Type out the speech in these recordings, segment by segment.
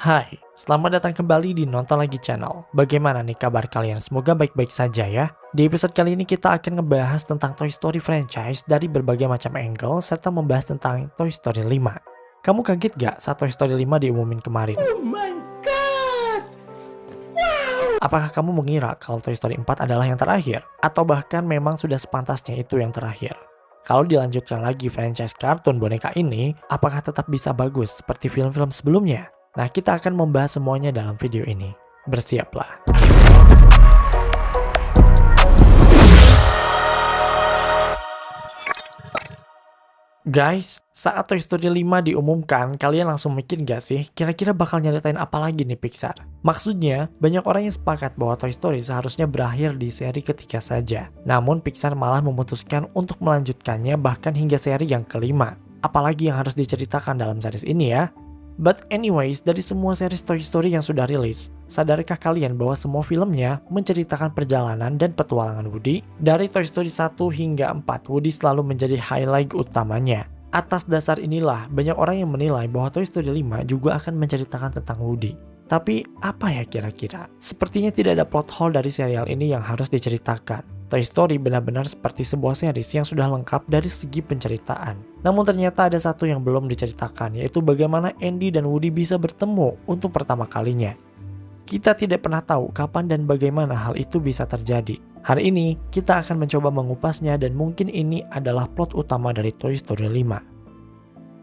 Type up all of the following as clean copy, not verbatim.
Hai, selamat datang kembali di Nonton Lagi Channel. Bagaimana nih kabar kalian? Semoga baik-baik saja ya. Di episode kali ini kita akan ngebahas tentang Toy Story franchise dari berbagai macam angle serta membahas tentang Toy Story 5. Kamu kaget gak saat Toy Story 5 diumumin kemarin? Oh my god! Apakah kamu mengira kalau Toy Story 4 adalah yang terakhir? Atau bahkan memang sudah sepantasnya itu yang terakhir? Kalau dilanjutkan lagi franchise kartun boneka ini, apakah tetap bisa bagus seperti film-film sebelumnya? Nah, kita akan membahas semuanya dalam video ini. Bersiaplah. Guys, saat Toy Story 5 diumumkan, kalian langsung mikir gak sih, kira-kira bakal nyeritain apa lagi nih Pixar? Maksudnya, banyak orang yang sepakat bahwa Toy Story seharusnya berakhir di seri ketiga saja. Namun Pixar malah memutuskan untuk melanjutkannya bahkan hingga seri yang kelima. Apalagi yang harus diceritakan dalam series ini ya? But anyways, dari semua series Toy Story yang sudah rilis, sadarkah kalian bahwa semua filmnya menceritakan perjalanan dan petualangan Woody? Dari Toy Story 1 hingga 4, Woody selalu menjadi highlight utamanya. Atas dasar inilah, banyak orang yang menilai bahwa Toy Story 5 juga akan menceritakan tentang Woody. Tapi apa ya kira-kira? Sepertinya tidak ada plot hole dari serial ini yang harus diceritakan. Toy Story benar-benar seperti sebuah series yang sudah lengkap dari segi penceritaan. Namun ternyata ada satu yang belum diceritakan, yaitu bagaimana Andy dan Woody bisa bertemu untuk pertama kalinya. Kita tidak pernah tahu kapan dan bagaimana hal itu bisa terjadi. Hari ini, kita akan mencoba mengupasnya dan mungkin ini adalah plot utama dari Toy Story 5.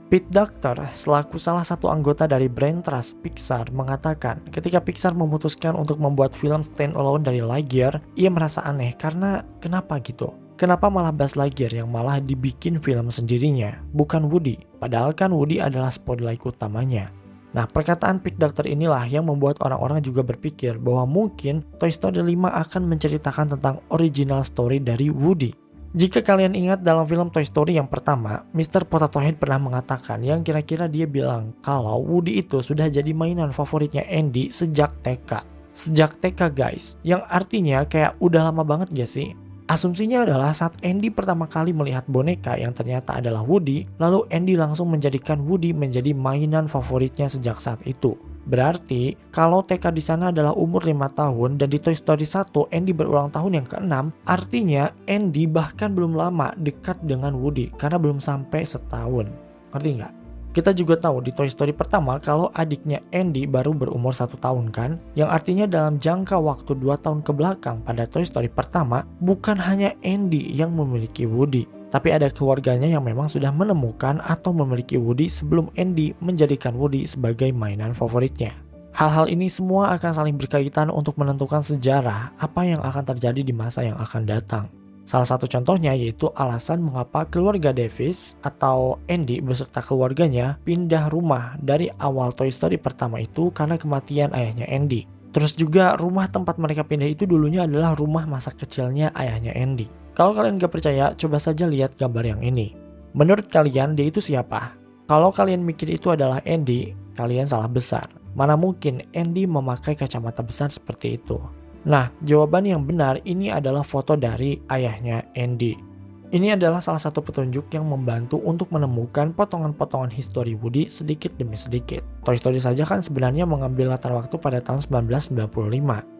Pete Docter, selaku salah satu anggota dari Brain Trust Pixar, mengatakan ketika Pixar memutuskan untuk membuat film standalone dari Lightyear, ia merasa aneh karena kenapa gitu? Kenapa malah Buzz Lightyear yang malah dibikin film sendirinya, bukan Woody? Padahal kan Woody adalah spotlight utamanya. Nah, perkataan Pete Docter inilah yang membuat orang-orang juga berpikir bahwa mungkin Toy Story 5 akan menceritakan tentang original story dari Woody. Jika kalian ingat dalam film Toy Story yang pertama, Mr. Potato Head pernah mengatakan yang kira-kira dia bilang kalau Woody itu sudah jadi mainan favoritnya Andy sejak TK. Sejak TK guys, yang artinya kayak udah lama banget gak sih? Asumsinya adalah saat Andy pertama kali melihat boneka yang ternyata adalah Woody, lalu Andy langsung menjadikan Woody menjadi mainan favoritnya sejak saat itu. Berarti, kalau TK di sana adalah umur 5 tahun dan di Toy Story 1 Andy berulang tahun yang ke-6, artinya Andy bahkan belum lama dekat dengan Woody karena belum sampai setahun. Ngerti nggak? Kita juga tahu di Toy Story pertama kalau adiknya Andy baru berumur 1 tahun kan? Yang artinya dalam jangka waktu 2 tahun ke belakang pada Toy Story pertama, bukan hanya Andy yang memiliki Woody. Tapi ada keluarganya yang memang sudah menemukan atau memiliki Woody sebelum Andy menjadikan Woody sebagai mainan favoritnya. Hal-hal ini semua akan saling berkaitan untuk menentukan sejarah apa yang akan terjadi di masa yang akan datang. Salah satu contohnya yaitu alasan mengapa keluarga Davis atau Andy beserta keluarganya pindah rumah dari awal Toy Story pertama itu karena kematian ayahnya Andy. Terus juga rumah tempat mereka pindah itu dulunya adalah rumah masa kecilnya ayahnya Andy. Kalau kalian gak percaya, coba saja lihat gambar yang ini. Menurut kalian, dia itu siapa? Kalau kalian mikir itu adalah Andy, kalian salah besar. Mana mungkin Andy memakai kacamata besar seperti itu? Nah, jawaban yang benar ini adalah foto dari ayahnya Andy. Ini adalah salah satu petunjuk yang membantu untuk menemukan potongan-potongan histori Woody sedikit demi sedikit. Toy Story saja kan sebenarnya mengambil latar waktu pada tahun 1995.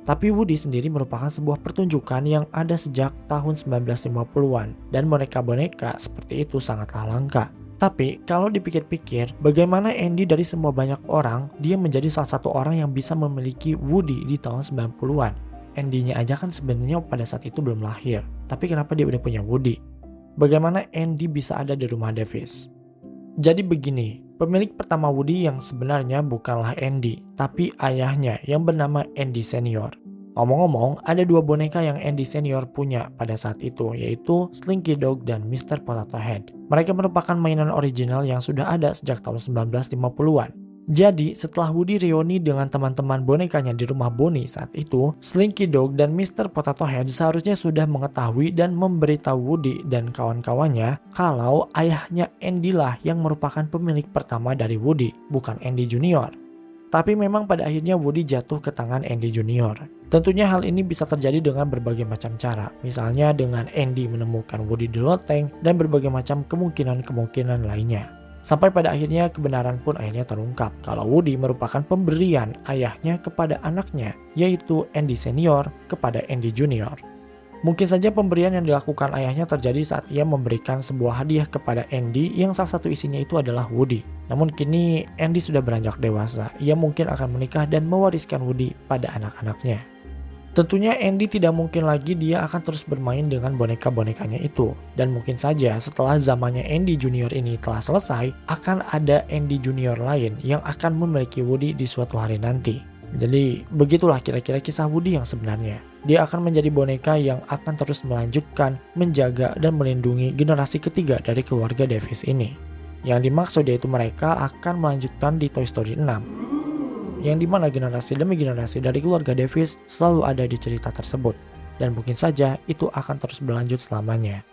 Tapi Woody sendiri merupakan sebuah pertunjukan yang ada sejak tahun 1950-an. Dan boneka-boneka seperti itu sangatlah langka. Tapi kalau dipikir-pikir, bagaimana Andy dari semua banyak orang, dia menjadi salah satu orang yang bisa memiliki Woody di tahun 90-an. Andy-nya aja kan sebenarnya pada saat itu belum lahir. Tapi kenapa dia udah punya Woody? Bagaimana Andy bisa ada di rumah Davis? Jadi begini, pemilik pertama Woody yang sebenarnya bukanlah Andy, tapi ayahnya yang bernama Andy Senior. Ngomong-ngomong, ada 2 boneka yang Andy Senior punya pada saat itu, yaitu Slinky Dog dan Mr. Potato Head. Mereka merupakan mainan original yang sudah ada sejak tahun 1950-an. Jadi, setelah Woody reuni dengan teman-teman bonekanya di rumah Bonnie saat itu, Slinky Dog dan Mr. Potato Head seharusnya sudah mengetahui dan memberitahu Woody dan kawan-kawannya kalau ayahnya Andy lah yang merupakan pemilik pertama dari Woody, bukan Andy Junior. Tapi memang pada akhirnya Woody jatuh ke tangan Andy Junior. Tentunya hal ini bisa terjadi dengan berbagai macam cara, misalnya dengan Andy menemukan Woody di loteng dan berbagai macam kemungkinan-kemungkinan lainnya. Sampai pada akhirnya kebenaran pun akhirnya terungkap kalau Woody merupakan pemberian ayahnya kepada anaknya, yaitu Andy Senior kepada Andy Junior. Mungkin saja pemberian yang dilakukan ayahnya terjadi saat ia memberikan sebuah hadiah kepada Andy yang salah satu isinya itu adalah Woody. Namun kini Andy sudah beranjak dewasa, ia mungkin akan menikah dan mewariskan Woody pada anak-anaknya. Tentunya Andy tidak mungkin lagi dia akan terus bermain dengan boneka-bonekanya itu. Dan mungkin saja setelah zamannya Andy Junior ini telah selesai, akan ada Andy Junior lain yang akan memiliki Woody di suatu hari nanti. Jadi begitulah kira-kira kisah Woody yang sebenarnya. Dia akan menjadi boneka yang akan terus melanjutkan, menjaga, dan melindungi generasi ketiga dari keluarga Davis ini. Yang dimaksud yaitu mereka akan melanjutkan di Toy Story 6. Yang dimana generasi demi generasi dari keluarga Davis selalu ada di cerita tersebut. Dan mungkin saja itu akan terus berlanjut selamanya.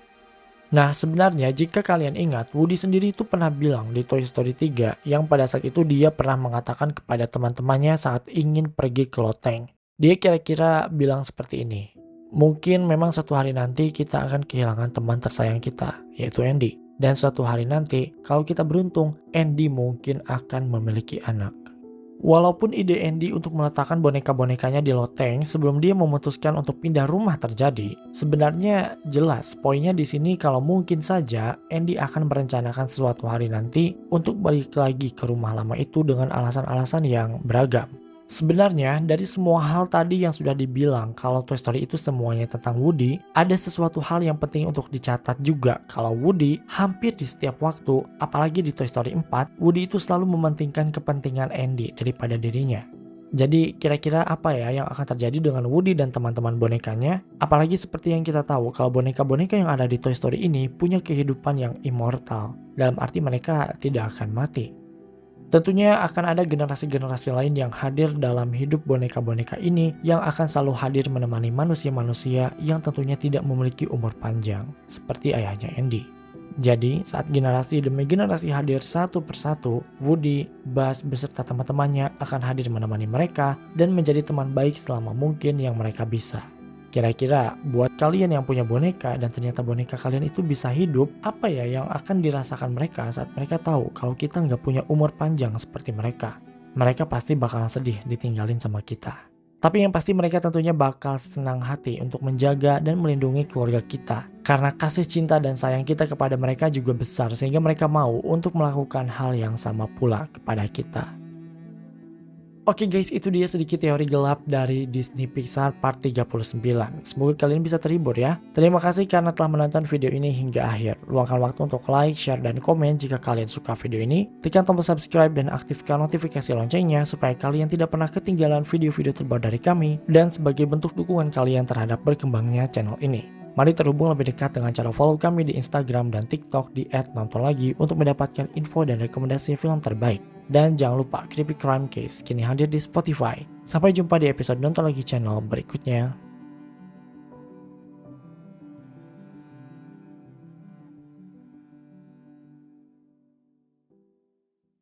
Nah sebenarnya jika kalian ingat, Woody sendiri itu pernah bilang di Toy Story 3 yang pada saat itu dia pernah mengatakan kepada teman-temannya saat ingin pergi ke loteng. Dia kira-kira bilang seperti ini. Mungkin memang suatu hari nanti kita akan kehilangan teman tersayang kita, yaitu Andy. Dan suatu hari nanti kalau kita beruntung, Andy mungkin akan memiliki anak. Walaupun ide Andy untuk meletakkan boneka-bonekanya di loteng sebelum dia memutuskan untuk pindah rumah terjadi, sebenarnya jelas poinnya di sini kalau mungkin saja Andy akan merencanakan suatu hari nanti untuk balik lagi ke rumah lama itu dengan alasan-alasan yang beragam. Sebenarnya dari semua hal tadi yang sudah dibilang kalau Toy Story itu semuanya tentang Woody, ada sesuatu hal yang penting untuk dicatat juga kalau Woody hampir di setiap waktu, apalagi di Toy Story 4, Woody itu selalu mementingkan kepentingan Andy daripada dirinya. Jadi kira-kira apa ya yang akan terjadi dengan Woody dan teman-teman bonekanya? Apalagi seperti yang kita tahu kalau boneka-boneka yang ada di Toy Story ini punya kehidupan yang immortal, dalam arti mereka tidak akan mati. Tentunya akan ada generasi-generasi lain yang hadir dalam hidup boneka-boneka ini yang akan selalu hadir menemani manusia-manusia yang tentunya tidak memiliki umur panjang, seperti ayahnya Andy. Jadi saat generasi demi generasi hadir satu persatu, Woody, Buzz beserta teman-temannya akan hadir menemani mereka dan menjadi teman baik selama mungkin yang mereka bisa. Kira-kira buat kalian yang punya boneka dan ternyata boneka kalian itu bisa hidup, apa ya yang akan dirasakan mereka saat mereka tahu kalau kita nggak punya umur panjang seperti mereka? Mereka pasti bakalan sedih ditinggalin sama kita. Tapi yang pasti mereka tentunya bakal senang hati untuk menjaga dan melindungi keluarga kita. Karena kasih cinta dan sayang kita kepada mereka juga besar sehingga mereka mau untuk melakukan hal yang sama pula kepada kita. Oke guys, itu dia sedikit teori gelap dari Disney Pixar part 39. Semoga kalian bisa terhibur ya. Terima kasih karena telah menonton video ini hingga akhir. Luangkan waktu untuk like, share, dan komen jika kalian suka video ini. Tekan tombol subscribe dan aktifkan notifikasi loncengnya supaya kalian tidak pernah ketinggalan video-video terbaru dari kami. Dan sebagai bentuk dukungan kalian terhadap berkembangnya channel ini, mari terhubung lebih dekat dengan cara follow kami di Instagram dan TikTok di @nontonlagi untuk mendapatkan info dan rekomendasi film terbaik. Dan jangan lupa Creepy Crime Case kini hadir di Spotify. Sampai jumpa di episode Nonton Lagi channel berikutnya.